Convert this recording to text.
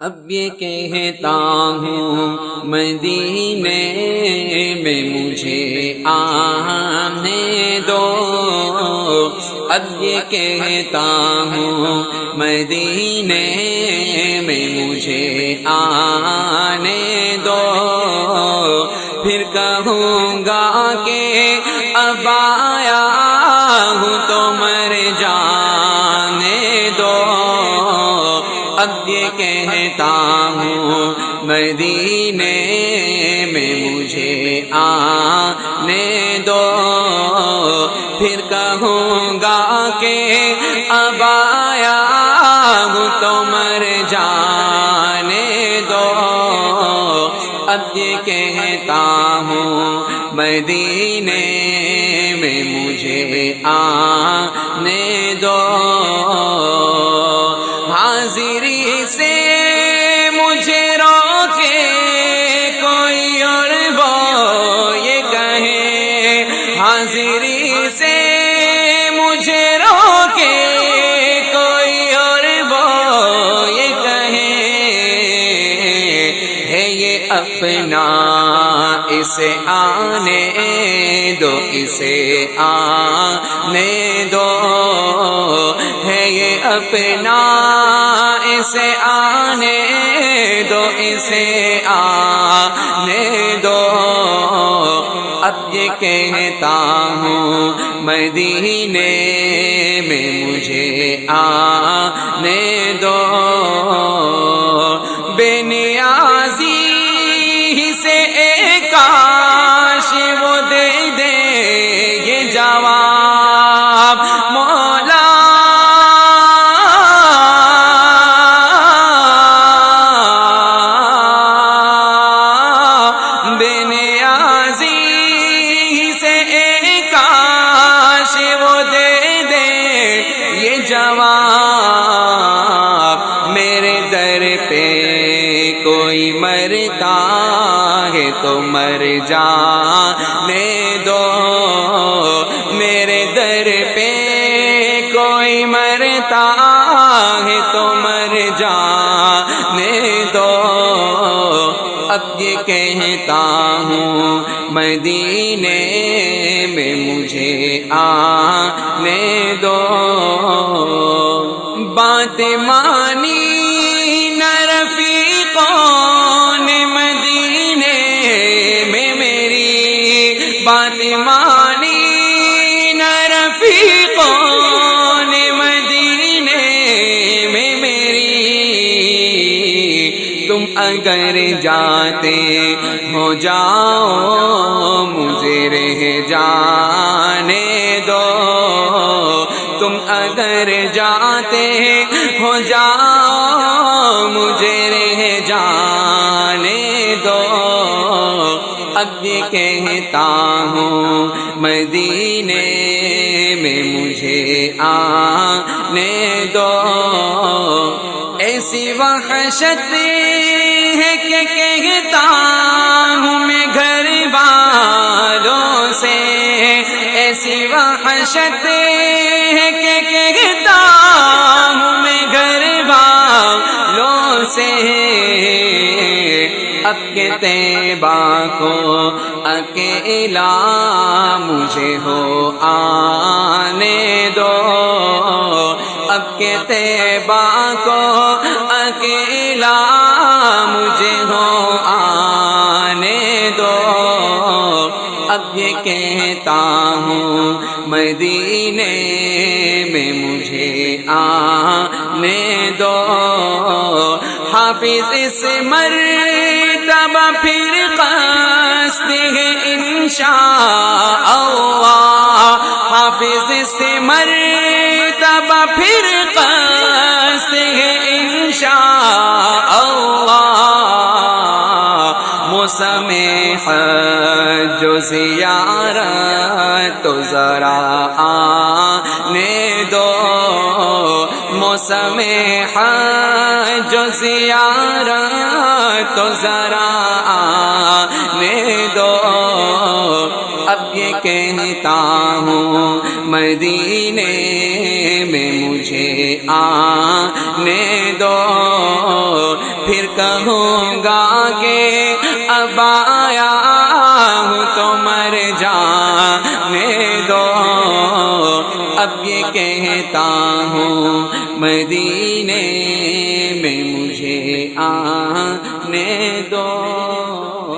اب یہ کہتا ہوں مدینے میں مجھے آنے دو، اب یہ کہتا ہوں مدینے میں مجھے آنے دو، پھر کہوں گا کہ اب آیا ہوں تو مر جانے دو، اب یہ کہتا ہوں مدینے میں مجھے آنے دو، پھر کہوں گا کہ اب آیا ہوں تو مر جانے دو، اب یہ کہتا ہوں مدینے میں مجھے آنے دو، حاضری سے مجھے روکے کوئی اور وہ یہ کہے، حاضری سے مجھے روکے کوئی اور وہ یہ کہے، ہے یہ اپنا اسے آنے دو، اسے آنے دو، ہے یہ اپنا اسے آنے دو، اسے آنے دو، اب یہ کہتا ہوں مدینے میں مجھے آنے دو، بے نیازی سے ایک کاش وہ دے دے یہ جواب، مولا بے نیازی سے ایک کاش وہ دے دے یہ جواب، میرے در پہ کوئی مرتا ہے تو مر جانے دو، میرے در پہ کوئی مرتا ہے تو مر جانے دو، اب یہ کہتا ہوں مدینے میں مجھے آنے دو، بات مانی نہ رفیقوں نے مدینے میں میری، بات مانی نہ رفیقوں نے مدینے میں میری، تم اگر جاتے ہو جاؤ مجھے رہ جانے دو، تم اگر جاتے ہو جاؤ مجھے رہ جانے دو، اب یہ کہتا ہوں مدینے میں مجھے آنے دو، ایسی وحشت ہے کہ کہتا ہوں میں گھر والوں سے، ایسی وحشت ہے کہ کہتا ہوں میں گھر والوں سے، اب کہ طیبہ کو اکیلا مجھے ہو آنے دو، اب کہ طیبہ کو اکیلا مجھے ہو آنے دو، اب یہ کہتا ہوں مدینے میں مجھے آنے دو، حافظ اس مرتبہ پھر قصد ہے انشاءاللہ، حافظ اس مرتبہ پھر قصد ہے انشاءاللہ، موسم حج و زیارت تو ذرا آنے دو، موسم حج و زیارت تو ذرا آنے دو، اب یہ کہتا ہوں مدینے میں مجھے آنے دو، پھر کہوں گا کہ اب آیا ہوں تو مر جانے دو، اب یہ کہتا ہوں مدینے میں مجھے آنے دو۔